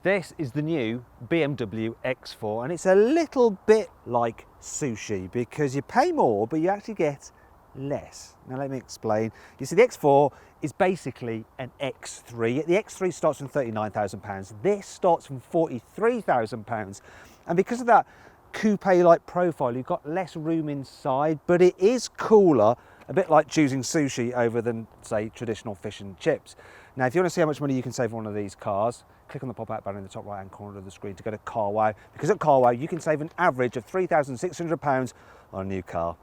This is the new BMW X4 and it's a little bit like sushi because you pay more but you actually get less. Now let me explain. You see, the X4 is basically an X3. The X3 starts from £39,000. This starts from £43,000. And because of that coupe-like profile, you've got less room inside, but it is cooler, a bit like choosing sushi over than, say, traditional fish and chips. Now, if you want to see how much money you can save on one of these cars, click on the pop-out banner in the top right-hand corner of the screen to go to carwow, because at carwow you can save an average of £3,600 on a new car.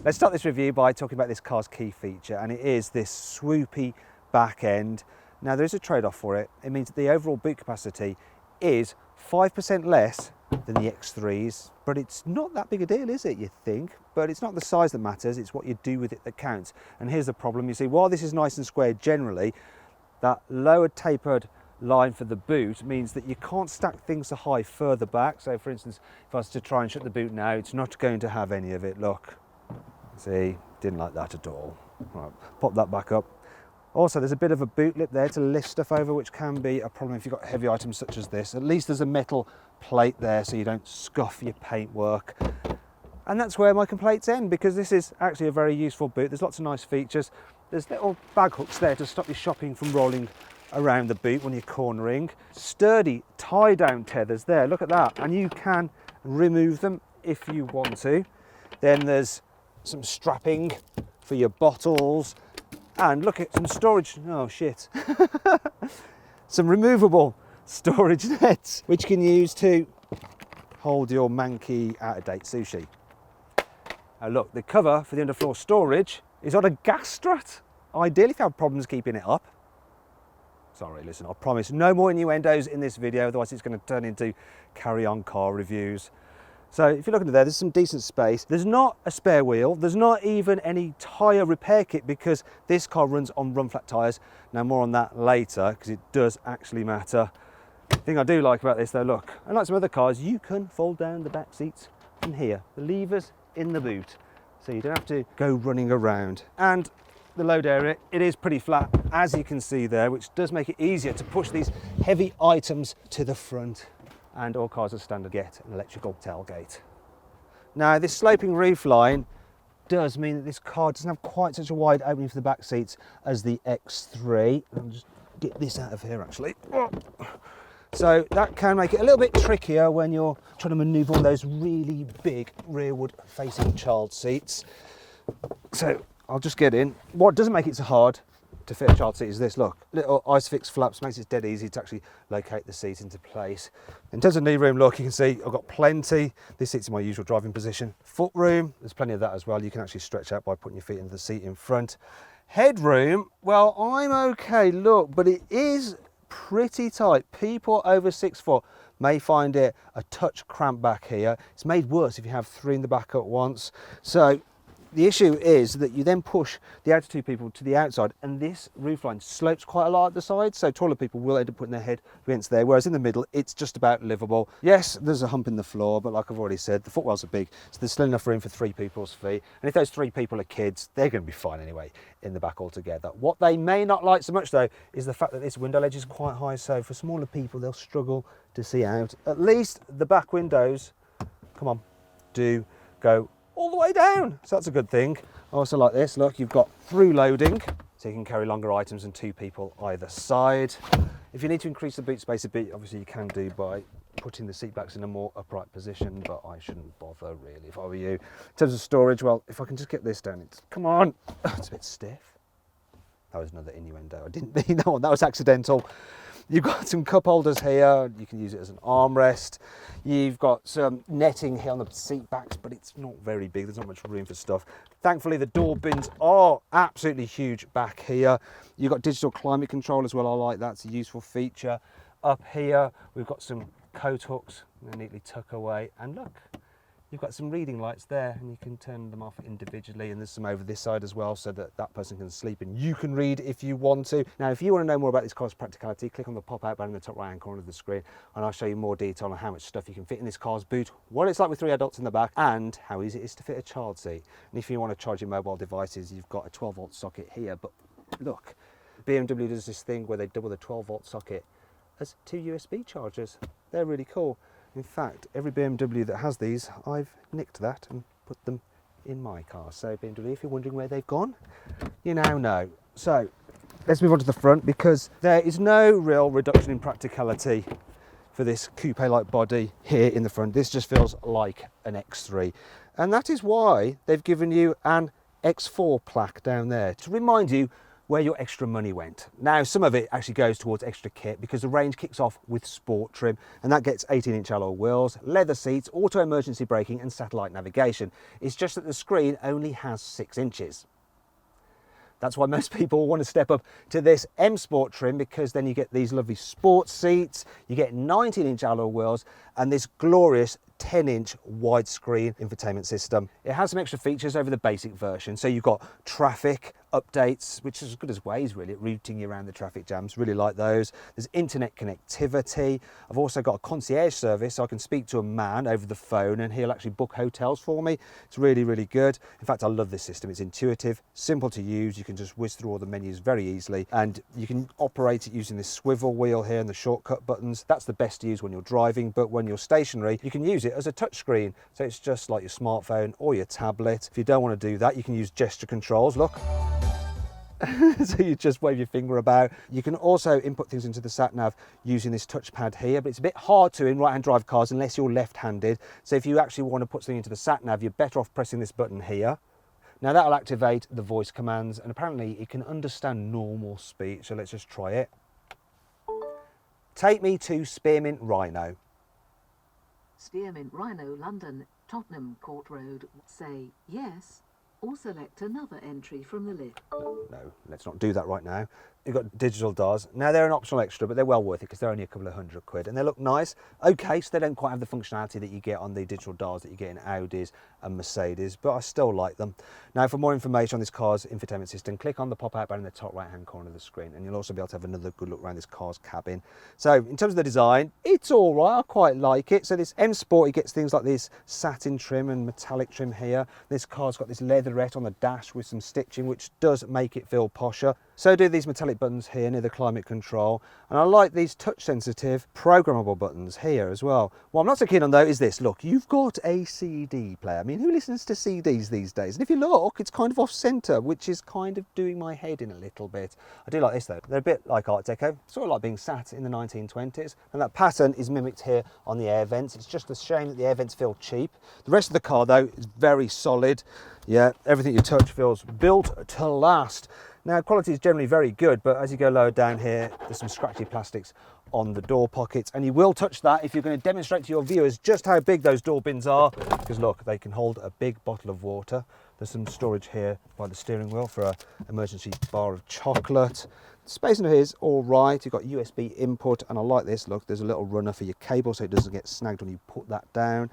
Let's start this review by talking about this car's key feature, and it is this swoopy back end. Now, there is a trade-off for it. It means that the overall boot capacity is 5% less than the X3's, but it's not that big a deal, is it, you think? But it's not the size that matters, it's what you do with it that counts. And here's the problem. You see, while this is nice and square generally, that lower tapered line for the boot means that you can't stack things so high further back. So for instance, if I was to try and shut the boot now, it's not going to have any of it. Look, see, didn't like that at all. Right, pop that back up. Also, there's a bit of a boot lip there to lift stuff over, which can be a problem if you've got heavy items such as this. At least there's a metal plate there so you don't scuff your paintwork. And that's where my complaints end, because this is actually a very useful boot. There's lots of nice features. There's little bag hooks there to stop your shopping from rolling around the boot when you're cornering. Sturdy tie-down tethers there, look at that. And you can remove them if you want to. Then there's some strapping for your bottles. And look at some storage, oh shit. Some removable storage nets, which you can use to hold your manky, out-of-date sushi. Now look, the cover for the underfloor storage is on a gas strut. Ideally, if you have problems keeping it up. Sorry, listen, I promise no more innuendos in this video, otherwise it's going to turn into carry-on car reviews. So if you look into there, there's some decent space. There's not a spare wheel. There's not even any tyre repair kit because this car runs on run-flat tyres. Now, more on that later because it does actually matter. The thing I do like about this though, look, unlike some other cars, you can fold down the back seats from here. The levers in the boot, so you don't have to go running around. And the load area, it is pretty flat, as you can see there, which does make it easier to push these heavy items to the front. And all cars as standard get an electrical tailgate. Now, this sloping roofline does mean that this car doesn't have quite such a wide opening for the back seats as the X3. I'll just get this out of here actually. So that can make it a little bit trickier when you're trying to manoeuvre on those really big rearward facing child seats. So I'll just get in. What doesn't make it so hard to fit a child seat is this, look, little ISOFIX flaps, makes it dead easy to actually locate the seat into place. In terms of knee room, look, you can see I've got plenty. This seat's in my usual driving position. Foot room, there's plenty of that as well. You can actually stretch out by putting your feet into the seat in front. Headroom, well, I'm okay, look, but it is pretty tight. People over 6 foot may find it a touch cramped back here. It's made worse if you have 3 in the back at once. So the issue is that you then push the outer 2 people to the outside, and this roofline slopes quite a lot at the side, so taller people will end up putting their head against there, whereas in the middle, it's just about livable. Yes, there's a hump in the floor, but like I've already said, the footwells are big, so there's still enough room for 3 people's feet. And if those 3 people are kids, they're going to be fine anyway in the back altogether. What they may not like so much, though, is the fact that this window ledge is quite high, so for smaller people, they'll struggle to see out. At least the back windows, come on, do go all the way down, so that's a good thing. I also like this, look, you've got through loading, so you can carry longer items than 2 people either side. If you need to increase the boot space a bit, obviously you can do by putting the seat backs in a more upright position, but I shouldn't bother really if I were you. In terms of storage, well, if I can just get this down, come on, it's a bit stiff. That was another innuendo, I didn't mean that one, that was accidental. You've got some cup holders here, you can use it as an armrest. You've got some netting here on the seat backs, but it's not very big, there's not much room for stuff. Thankfully, the door bins are absolutely huge back here. You've got digital climate control as well, I like that, it's a useful feature. Up here, we've got some coat hooks, they neatly tuck away, and look, you've got some reading lights there and you can turn them off individually, and there's some over this side as well so that that person can sleep and you can read if you want to. Now, if you want to know more about this car's practicality, click on the pop-out button in the top right-hand corner of the screen and I'll show you more detail on how much stuff you can fit in this car's boot, what it's like with 3 adults in the back, and how easy it is to fit a child seat. And if you want to charge your mobile devices, you've got a 12-volt socket here, but look, BMW does this thing where they double the 12-volt socket as 2 USB chargers. They're really cool. In fact, every BMW that has these, I've nicked that and put them in my car. So BMW, if you're wondering where they've gone, you now know. So let's move on to the front, because there is no real reduction in practicality for this coupe-like body here in the front. This just feels like an X3. And that is why they've given you an X4 plaque down there to remind you where your extra money went. Now, some of it actually goes towards extra kit, because the range kicks off with sport trim, and that gets 18-inch alloy wheels, leather seats, auto emergency braking and satellite navigation. It's just that the screen only has 6 inches. That's why most people want to step up to this M Sport trim, because then you get these lovely sports seats, you get 19-inch alloy wheels, and this glorious 10-inch widescreen infotainment system. It has some extra features over the basic version. So you've got traffic updates, which is as good as Waze really at routing you around the traffic jams. Really like those. There's internet connectivity. I've also got a concierge service, so I can speak to a man over the phone and he'll actually book hotels for me. It's really, really good. In fact, I love this system. It's intuitive, simple to use. You can just whiz through all the menus very easily, and you can operate it using this swivel wheel here and the shortcut buttons. That's the best to use when you're driving, but when you're stationary, you can use it as a touchscreen. So it's just like your smartphone or your tablet. If you don't want to do that, you can use gesture controls. Look. So you just wave your finger about. You can also input things into the sat-nav using this touchpad here, but it's a bit hard to in right-hand drive cars unless you're left-handed. So if you actually want to put something into the sat-nav, you're better off pressing this button here. Now that'll activate the voice commands, and apparently it can understand normal speech, so let's just try it. Take me to Spearmint Rhino. Spearmint Rhino, London, Tottenham Court Road. Say yes, or select another entry from the list. No, let's not do that right now. You've got digital doors. Now they're an optional extra, but they're well worth it because they're only a couple of £100, and they look nice. Okay, so they don't quite have the functionality that you get on the digital doors that you get in Audis and Mercedes, but I still like them. Now, for more information on this car's infotainment system, click on the pop-out button in the top right-hand corner of the screen, and you'll also be able to have another good look around this car's cabin. So in terms of the design, it's all right. I quite like it. So this M Sport, it gets things like this satin trim and metallic trim here. This car's got this leatherette on the dash with some stitching, which does make it feel posher. So do these metallic buttons here near the climate control. And I like these touch sensitive programmable buttons here as well. What I'm not so keen on though is this. Look, you've got a CD player. I mean, who listens to CDs these days? And if you look, it's kind of off center, which is kind of doing my head in a little bit. I do like this though. They're a bit like Art Deco, sort of like being sat in the 1920s. And that pattern is mimicked here on the air vents. It's just a shame that the air vents feel cheap. The rest of the car though is very solid. Yeah, everything you touch feels built to last. Now, quality is generally very good, but as you go lower down here, there's some scratchy plastics on the door pockets, and you will touch that if you're going to demonstrate to your viewers just how big those door bins are, because look, they can hold a big bottle of water. There's some storage here by the steering wheel for an emergency bar of chocolate. The space in here is all right. You've got USB input, and I like this. Look, there's a little runner for your cable so it doesn't get snagged when you put that down.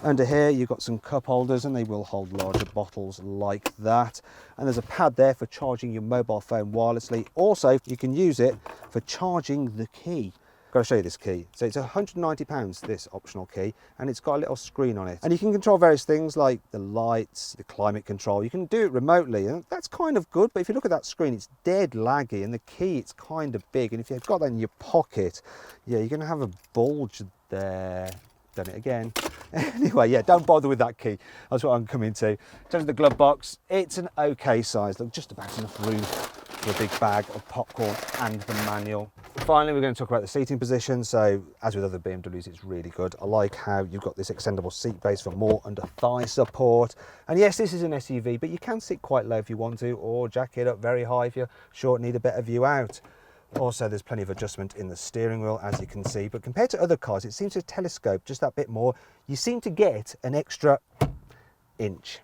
Under here you've got some cup holders, and they will hold larger bottles like that. And there's a pad there for charging your mobile phone wirelessly. Also, you can use it for charging the key. Got to show you this key. So it's £190, this optional key, and it's got a little screen on it. And you can control various things like the lights, the climate control. You can do it remotely, and that's kind of good. But if you look at that screen, it's dead laggy, and the key, it's kind of big. And if you've got that in your pocket, yeah, you're going to have a bulge there. Done it again. Anyway, yeah, don't bother with that key. That's what I'm coming to. In terms of the glove box, it's an okay size. Look, just about enough room for a big bag of popcorn and the manual. Finally, we're going to talk about the seating position. So, as with other BMWs, it's really good. I like how you've got this extendable seat base for more under thigh support. And yes, this is an SUV, but you can sit quite low if you want to, or jack it up very high if you're short and need a better view out. Also, there's plenty of adjustment in the steering wheel, as you can see, but compared to other cars, it seems to telescope just that bit more. You seem to get an extra inch.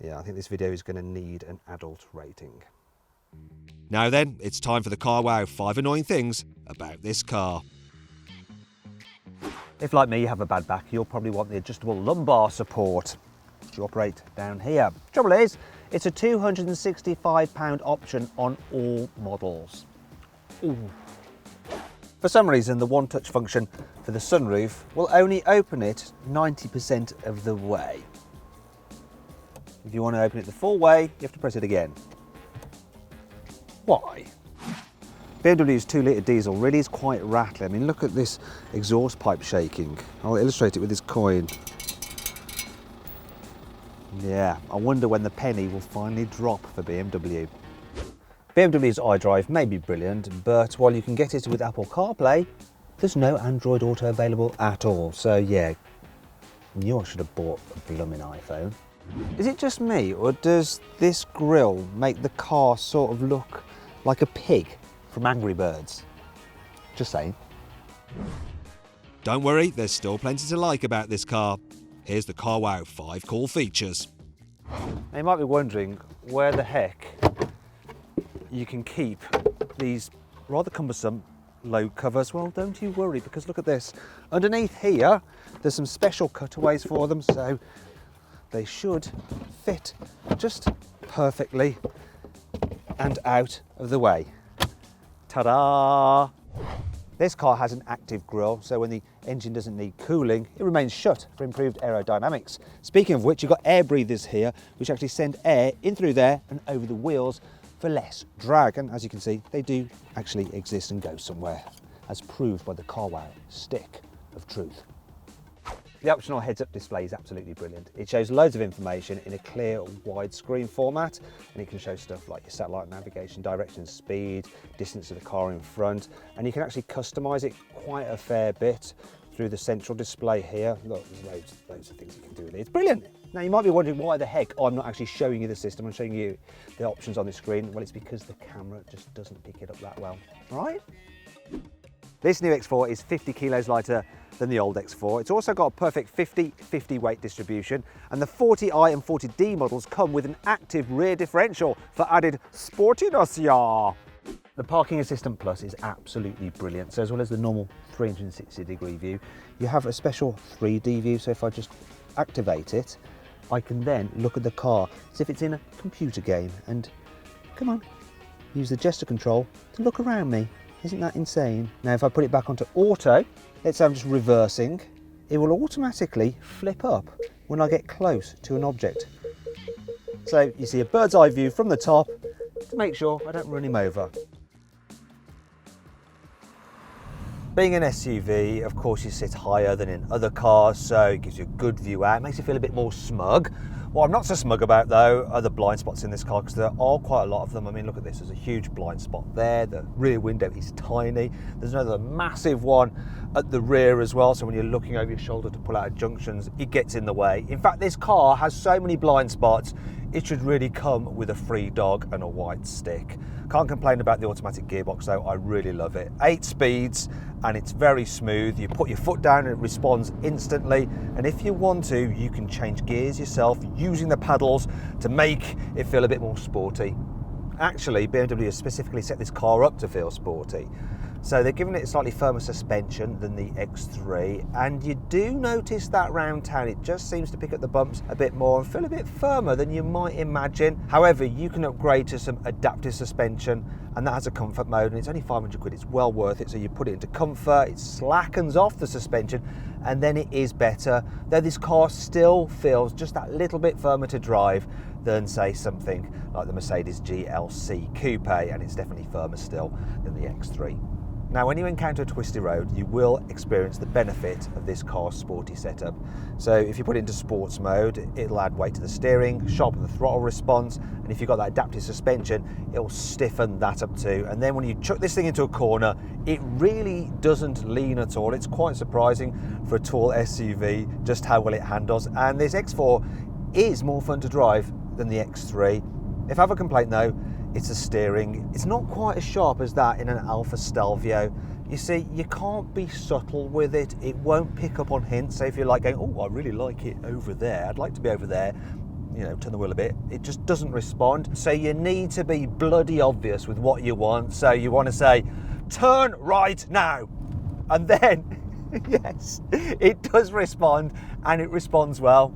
Yeah, I think this video is going to need an adult rating. Now then, it's time for the CarWow 5 annoying things about this car. If, like me, you have a bad back, you'll probably want the adjustable lumbar support, which you operate down here. Trouble is, it's a £265 option on all models. Ooh. For some reason, the one-touch function for the sunroof will only open it 90% of the way. If you want to open it the full way, you have to press it again. Why? BMW's 2-litre diesel really is quite rattly. I mean, look at this exhaust pipe shaking. I'll illustrate it with this coin. Yeah, I wonder when the penny will finally drop for BMW. BMW's iDrive may be brilliant, but while you can get it with Apple CarPlay, there's no Android Auto available at all. So yeah, I knew I should have bought a blooming iPhone. Is it just me, or does this grille make the car sort of look like a pig from Angry Birds? Just saying. Don't worry, there's still plenty to like about this car. Here's the CarWow 5 cool features. Now you might be wondering where the heck you can keep these rather cumbersome load covers. Well, don't you worry, because look at this. Underneath here, there's some special cutaways for them, so they should fit just perfectly and out of the way. Ta-da! This car has an active grille, so when the engine doesn't need cooling, it remains shut for improved aerodynamics. Speaking of which, you've got air breathers here, which actually send air in through there and over the wheels for less drag. And as you can see, they do actually exist and go somewhere, as proved by the CarWow stick of truth. The optional heads-up display is absolutely brilliant. It shows loads of information in a clear widescreen format, and it can show stuff like your satellite navigation, direction, speed, distance of the car in front, and you can actually customise it quite a fair bit through the central display here. Look, there's loads of things you can do with it. It's brilliant. Now you might be wondering why the heck I'm not actually showing you the system. I'm showing you the options on the screen. Well, it's because the camera just doesn't pick it up that well. All right? This new X4 is 50 kilos lighter than the old X4. It's also got a perfect 50-50 weight distribution, and the 40i and 40d models come with an active rear differential for added sportiness, yeah. The Parking Assistant Plus is absolutely brilliant. So as well as the normal 360-degree view, you have a special 3D view. So if I just activate it, I can then look at the car as if it's in a computer game and, come on, use the gesture control to look around me. Isn't that insane? Now if I put it back onto auto, let's say I'm just reversing, it will automatically flip up when I get close to an object. So you see a bird's eye view from the top to make sure I don't run him over. Being an SUV, of course, you sit higher than in other cars, so it gives you a good view out, makes you feel a bit more smug. What I'm not so smug about, though, are the blind spots in this car, because there are quite a lot of them. I mean, look at this, there's a huge blind spot there, the rear window is tiny, there's another massive one at the rear as well, so when you're looking over your shoulder to pull out of junctions, it gets in the way. In fact, this car has so many blind spots, it should really come with a free dog and a white stick. Can't complain about the automatic gearbox though, I really love it. 8 speeds and it's very smooth. You put your foot down and it responds instantly, and if you want to, you can change gears yourself using the paddles to make it feel a bit more sporty. Actually, BMW has specifically set this car up to feel sporty. So they're giving it a slightly firmer suspension than the X3, and you do notice that round town it just seems to pick up the bumps a bit more and feel a bit firmer than you might imagine. However, you can upgrade to some adaptive suspension, and that has a comfort mode, and it's only 500 quid, it's well worth it. So you put it into comfort, it slackens off the suspension, and then it is better, though this car still feels just that little bit firmer to drive than say something like the Mercedes GLC Coupe, and it's definitely firmer still than the X3. Now, when you encounter a twisty road, you will experience the benefit of this car's sporty setup. So if you put it into sports mode, it'll add weight to the steering, sharpen the throttle response, and if you've got that adaptive suspension, it'll stiffen that up too. And then when you chuck this thing into a corner, it really doesn't lean at all. It's quite surprising for a tall SUV just how well it handles. And this X4 is more fun to drive than the X3. If I have a complaint though, it's the steering. It's not quite as sharp as that in an Alfa Stelvio. You see, you can't be subtle with it. It won't pick up on hints. So if you're like going, oh, I really like it over there, I'd like to be over there, you know, turn the wheel a bit, it just doesn't respond. So you need to be bloody obvious with what you want. So you want to say, turn right now. And then, yes, it does respond, and it responds well.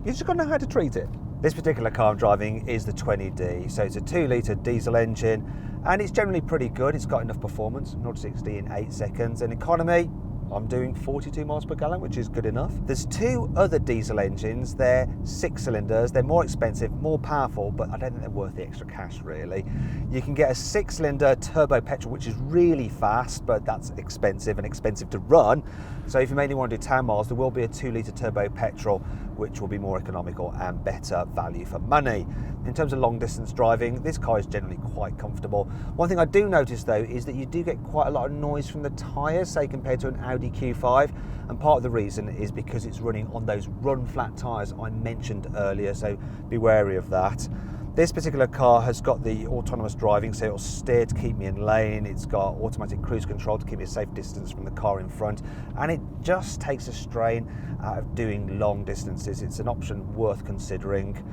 You just got to know how to treat it. This particular car I'm driving is the 20D, so it's a 2-litre diesel engine, and it's generally pretty good. It's got enough performance, 0 to 60 in 8 seconds, and economy, I'm doing 42 miles per gallon, which is good enough. There's two other diesel engines. They're 6 cylinders. They're more expensive, more powerful, but I don't think they're worth the extra cash, really. You can get a 6-cylinder turbo petrol, which is really fast, but that's expensive and expensive to run. So if you mainly want to do town miles, there will be a 2-litre turbo petrol, which will be more economical and better value for money. In terms of long distance driving, this car is generally quite comfortable. One thing I do notice though is that you do get quite a lot of noise from the tyres, say compared to an Audi Q5, and part of the reason is because it's running on those run flat tyres I mentioned earlier, so be wary of that. This particular car has got the autonomous driving, so it'll steer to keep me in lane. It's got automatic cruise control to keep me a safe distance from the car in front, and it just takes a strain out of doing long distances. It's an option worth considering.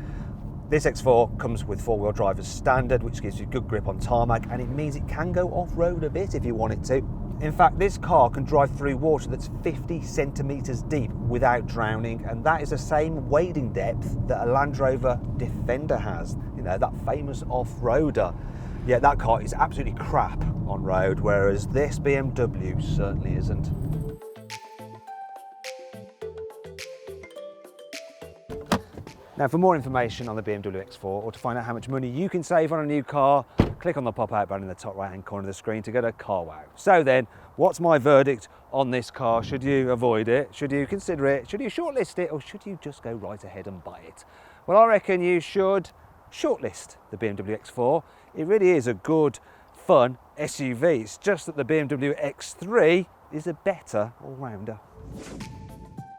This X4 comes with 4-wheel drive as standard, which gives you good grip on tarmac, and it means it can go off-road a bit if you want it to. In fact, this car can drive through water that's 50 centimetres deep without drowning, and that is the same wading depth that a Land Rover Defender has. You know, that famous off-roader. Yeah, that car is absolutely crap on road, whereas this BMW certainly isn't. Now, for more information on the BMW X4 or to find out how much money you can save on a new car, click on the pop-out button in the top right-hand corner of the screen to go to CarWow. So then, what's my verdict on this car? Should you avoid it? Should you consider it? Should you shortlist it? Or should you just go right ahead and buy it? Well, I reckon you should shortlist the BMW X4. It really is a good, fun SUV. It's just that the BMW X3 is a better all-rounder.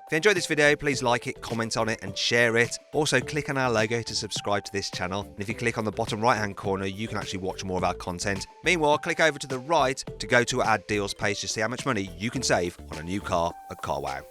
If you enjoyed this video, please like it, comment on it and share it. Also click on our logo to subscribe to this channel. And if you click on the bottom right hand corner, you can actually watch more of our content. Meanwhile, click over to the right to go to our deals page to see how much money you can save on a new car at CarWow.